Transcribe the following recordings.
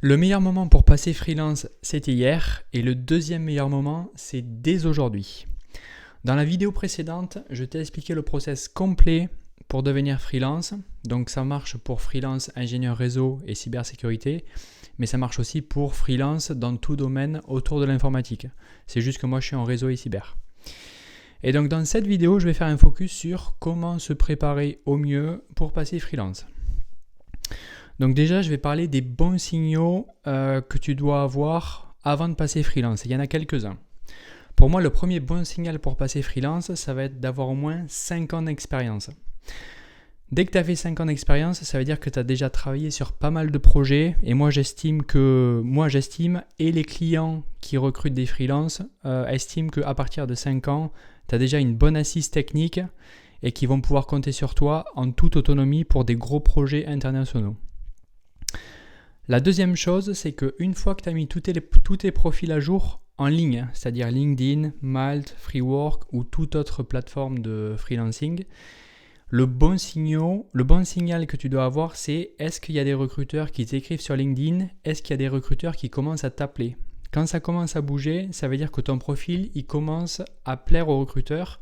Le meilleur moment pour passer freelance, c'était hier, et le deuxième meilleur moment, c'est dès aujourd'hui. Dans la vidéo précédente, je t'ai expliqué le process complet pour devenir freelance. Donc ça marche pour freelance ingénieur réseau et cybersécurité, mais ça marche aussi pour freelance dans tout domaine autour de l'informatique. C'est juste que moi je suis en réseau et cyber. Et donc dans cette vidéo, je vais faire un focus sur comment se préparer au mieux pour passer freelance. Donc déjà, je vais parler des bons signaux que tu dois avoir avant de passer freelance. Il y en a quelques-uns. Pour moi, le premier bon signal pour passer freelance, ça va être d'avoir au moins 5 ans d'expérience. Dès que tu as fait 5 ans d'expérience, ça veut dire que tu as déjà travaillé sur pas mal de projets. Et moi, j'estime, et les clients qui recrutent des freelances estiment qu'à partir de 5 ans, tu as déjà une bonne assise technique et qu'ils vont pouvoir compter sur toi en toute autonomie pour des gros projets internationaux. La deuxième chose, c'est qu'une fois que tu as mis tous tes profils à jour en ligne, c'est-à-dire LinkedIn, Malt, Freework ou toute autre plateforme de freelancing, le bon signal que tu dois avoir, c'est est-ce qu'il y a des recruteurs qui t'écrivent sur LinkedIn, est-ce qu'il y a des recruteurs qui commencent à t'appeler. Quand ça commence à bouger, ça veut dire que ton profil il commence à plaire aux recruteurs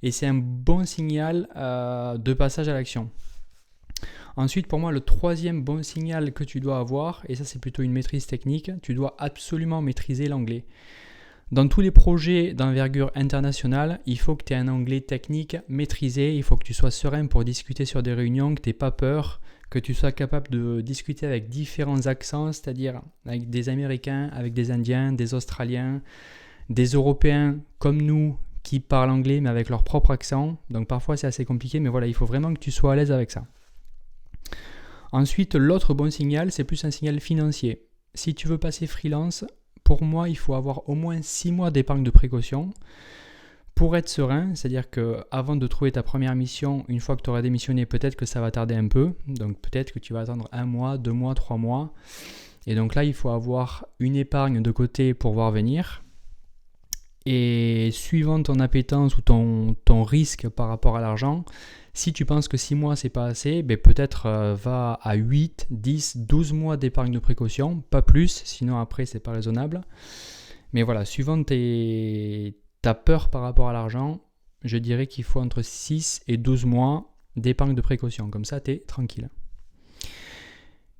et c'est un bon signal de passage à l'action. Ensuite, pour moi, le troisième bon signal que tu dois avoir, et ça c'est plutôt une maîtrise technique, tu dois absolument maîtriser l'anglais. Dans tous les projets d'envergure internationale, il faut que tu aies un anglais technique maîtrisé, il faut que tu sois serein pour discuter sur des réunions, que tu n'aies pas peur, que tu sois capable de discuter avec différents accents, c'est-à-dire avec des Américains, avec des Indiens, des Australiens, des Européens comme nous qui parlent anglais mais avec leur propre accent. Donc parfois c'est assez compliqué, mais voilà, il faut vraiment que tu sois à l'aise avec ça. Ensuite, l'autre bon signal, c'est plus un signal financier. Si tu veux passer freelance, pour moi, il faut avoir au moins 6 mois d'épargne de précaution pour être serein, c'est-à-dire qu'avant de trouver ta première mission, une fois que tu auras démissionné, peut-être que ça va tarder un peu, donc peut-être que tu vas attendre 1 mois, 2 mois, 3 mois, et donc là, il faut avoir une épargne de côté pour voir venir, et suivant ton appétence ou ton risque par rapport à l'argent, si tu penses que 6 mois c'est pas assez, peut-être va à 8, 10, 12 mois d'épargne de précaution, pas plus, sinon après c'est pas raisonnable. Mais voilà, suivant ta peur par rapport à l'argent, je dirais qu'il faut entre 6 et 12 mois d'épargne de précaution, comme ça tu es tranquille.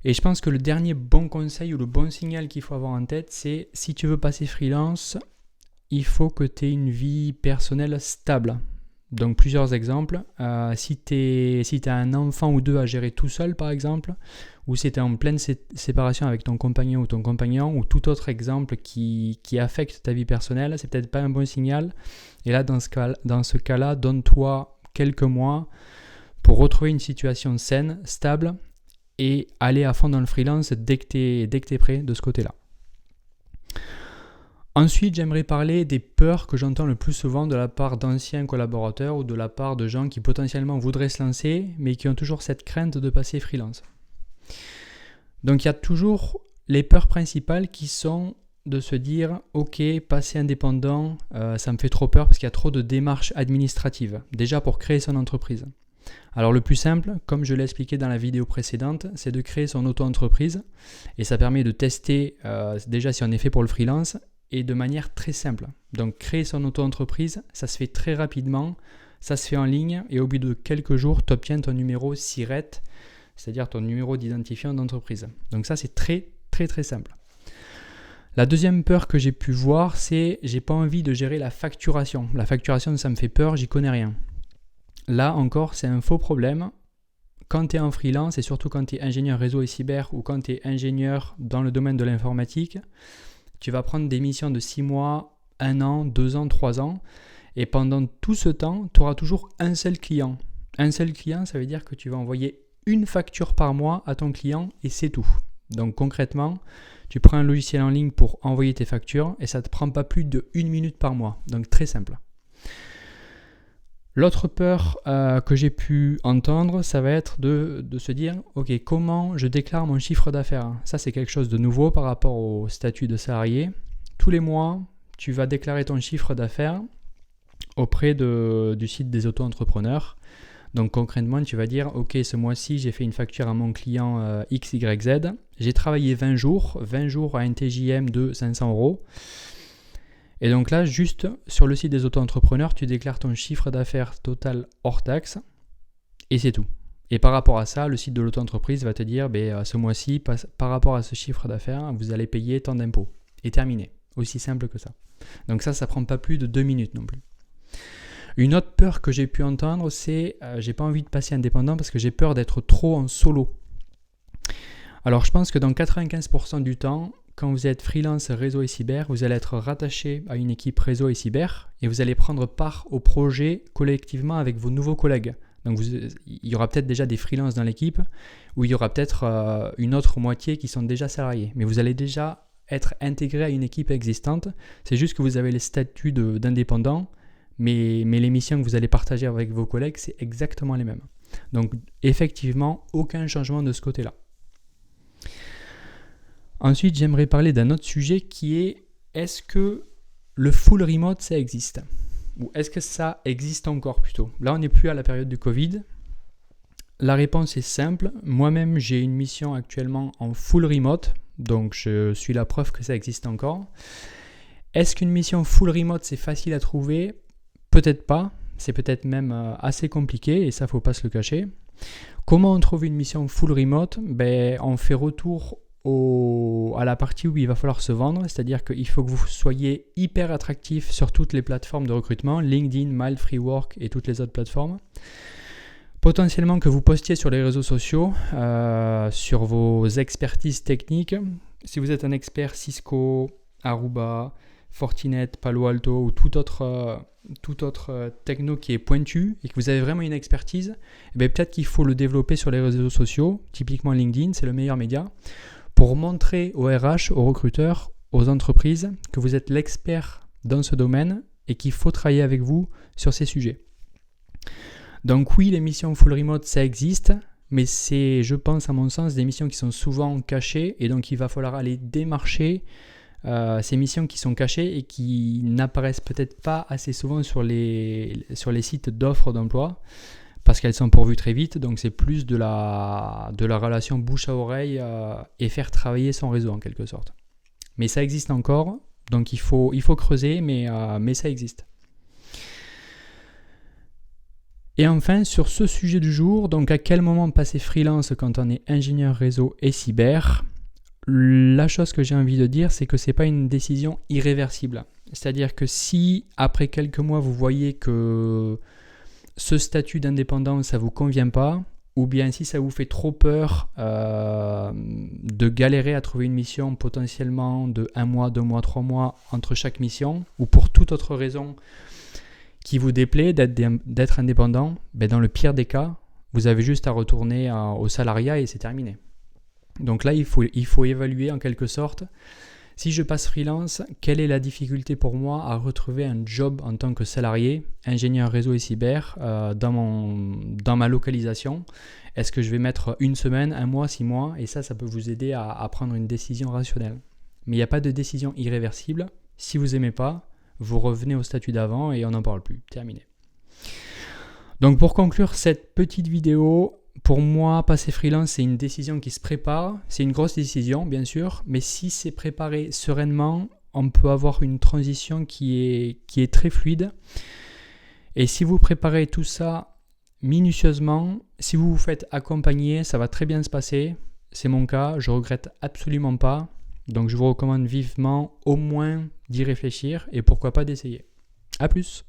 Et je pense que le dernier bon conseil ou le bon signal qu'il faut avoir en tête, c'est si tu veux passer freelance, il faut que tu aies une vie personnelle stable. Donc plusieurs exemples, si tu as un enfant ou deux à gérer tout seul par exemple, ou si tu es en pleine séparation avec ton compagnon ou ton compagnon, ou tout autre exemple qui affecte ta vie personnelle, c'est peut-être pas un bon signal. Et là dans ce cas-là, donne-toi quelques mois pour retrouver une situation saine, stable, et aller à fond dans le freelance dès que tu es prêt de ce côté-là. Ensuite, j'aimerais parler des peurs que j'entends le plus souvent de la part d'anciens collaborateurs ou de la part de gens qui potentiellement voudraient se lancer, mais qui ont toujours cette crainte de passer freelance. Donc il y a toujours les peurs principales qui sont de se dire « Ok, passer indépendant, ça me fait trop peur parce qu'il y a trop de démarches administratives, déjà pour créer son entreprise. » Alors le plus simple, comme je l'ai expliqué dans la vidéo précédente, c'est de créer son auto-entreprise et ça permet de tester déjà si on est fait pour le freelance et de manière très simple. Donc créer son auto-entreprise, ça se fait très rapidement, ça se fait en ligne et au bout de quelques jours, tu obtiens ton numéro SIRET, c'est-à-dire ton numéro d'identifiant d'entreprise. Donc ça, c'est très très très simple. La deuxième peur que j'ai pu voir, c'est j'ai pas envie de gérer la facturation. La facturation, ça me fait peur, j'y connais rien. Là encore, c'est un faux problème. Quand tu es en freelance et surtout quand tu es ingénieur réseau et cyber ou quand tu es ingénieur dans le domaine de l'informatique, tu vas prendre des missions de 6 mois, 1 an, 2 ans, 3 ans et pendant tout ce temps, tu auras toujours un seul client. Un seul client, ça veut dire que tu vas envoyer une facture par mois à ton client et c'est tout. Donc concrètement, tu prends un logiciel en ligne pour envoyer tes factures et ça ne te prend pas plus de 1 minute par mois. Donc très simple. L'autre peur que j'ai pu entendre, ça va être de se dire « Ok, comment je déclare mon chiffre d'affaires ?» Ça, c'est quelque chose de nouveau par rapport au statut de salarié. Tous les mois, tu vas déclarer ton chiffre d'affaires auprès du site des auto-entrepreneurs. Donc concrètement, tu vas dire, ok, ce mois-ci, j'ai fait une facture à mon client XYZ, j'ai travaillé 20 jours à un TJM de 500 €. Et donc là, juste sur le site des auto-entrepreneurs, tu déclares ton chiffre d'affaires total hors taxe et c'est tout. Et par rapport à ça, le site de l'auto-entreprise va te dire, ce mois-ci, par rapport à ce chiffre d'affaires, vous allez payer tant d'impôts. Et terminé. Aussi simple que ça. Donc ça prend pas plus de 2 minutes non plus. Une autre peur que j'ai pu entendre, c'est j'ai pas envie de passer indépendant parce que j'ai peur d'être trop en solo. Alors je pense que dans 95% du temps, quand vous êtes freelance réseau et cyber, vous allez être rattaché à une équipe réseau et cyber et vous allez prendre part au projet collectivement avec vos nouveaux collègues. Donc il y aura peut-être déjà des freelances dans l'équipe ou il y aura peut-être une autre moitié qui sont déjà salariés. Mais vous allez déjà être intégré à une équipe existante. C'est juste que vous avez les statuts d'indépendant, mais les missions que vous allez partager avec vos collègues, c'est exactement les mêmes. Donc effectivement, aucun changement de ce côté-là. Ensuite, j'aimerais parler d'un autre sujet qui est, est-ce que le full remote, ça existe ? Ou est-ce que ça existe encore plutôt ? Là, on n'est plus à la période du Covid. La réponse est simple. Moi-même, j'ai une mission actuellement en full remote, donc je suis la preuve que ça existe encore. Est-ce qu'une mission full remote, c'est facile à trouver ? Peut-être pas. C'est peut-être même assez compliqué et ça, faut pas se le cacher. Comment on trouve une mission full remote ? On fait retour à la partie où il va falloir se vendre, c'est-à-dire qu'il faut que vous soyez hyper attractif sur toutes les plateformes de recrutement, LinkedIn, Mail, Freework et toutes les autres plateformes. Potentiellement que vous postiez sur les réseaux sociaux, sur vos expertises techniques. Si vous êtes un expert Cisco, Aruba, Fortinet, Palo Alto ou tout autre techno qui est pointu et que vous avez vraiment une expertise, peut-être qu'il faut le développer sur les réseaux sociaux. Typiquement LinkedIn, c'est le meilleur média pour montrer aux RH, aux recruteurs, aux entreprises que vous êtes l'expert dans ce domaine et qu'il faut travailler avec vous sur ces sujets. Donc oui, les missions full remote, ça existe, mais c'est, je pense, à mon sens, des missions qui sont souvent cachées et donc il va falloir aller démarcher ces missions qui sont cachées et qui n'apparaissent peut-être pas assez souvent sur les sites d'offres d'emploi parce qu'elles sont pourvues très vite, donc c'est plus de la relation bouche à oreille et faire travailler son réseau en quelque sorte. Mais ça existe encore, donc il faut creuser, mais ça existe. Et enfin, sur ce sujet du jour, donc à quel moment passer freelance quand on est ingénieur réseau et cyber ? La chose que j'ai envie de dire, c'est que ce n'est pas une décision irréversible. C'est-à-dire que si, après quelques mois, vous voyez que ce statut d'indépendant, ça ne vous convient pas, ou bien si ça vous fait trop peur de galérer à trouver une mission potentiellement de 1 mois, 2 mois, 3 mois entre chaque mission, ou pour toute autre raison qui vous déplaît d'être indépendant, dans le pire des cas, vous avez juste à retourner au salariat et c'est terminé. Donc là, il faut évaluer en quelque sorte, si je passe freelance, quelle est la difficulté pour moi à retrouver un job en tant que salarié, ingénieur réseau et cyber, dans ma localisation. Est-ce que je vais mettre 1 semaine, 1 mois, 6 mois ? Et ça peut vous aider à prendre une décision rationnelle. Mais il n'y a pas de décision irréversible. Si vous n'aimez pas, vous revenez au statut d'avant et on n'en parle plus. Terminé. Donc pour conclure cette petite vidéo, pour moi, passer freelance, c'est une décision qui se prépare. C'est une grosse décision, bien sûr, mais si c'est préparé sereinement, on peut avoir une transition qui est très fluide. Et si vous préparez tout ça minutieusement, si vous vous faites accompagner, ça va très bien se passer. C'est mon cas, je regrette absolument pas. Donc je vous recommande vivement au moins d'y réfléchir et pourquoi pas d'essayer. À plus.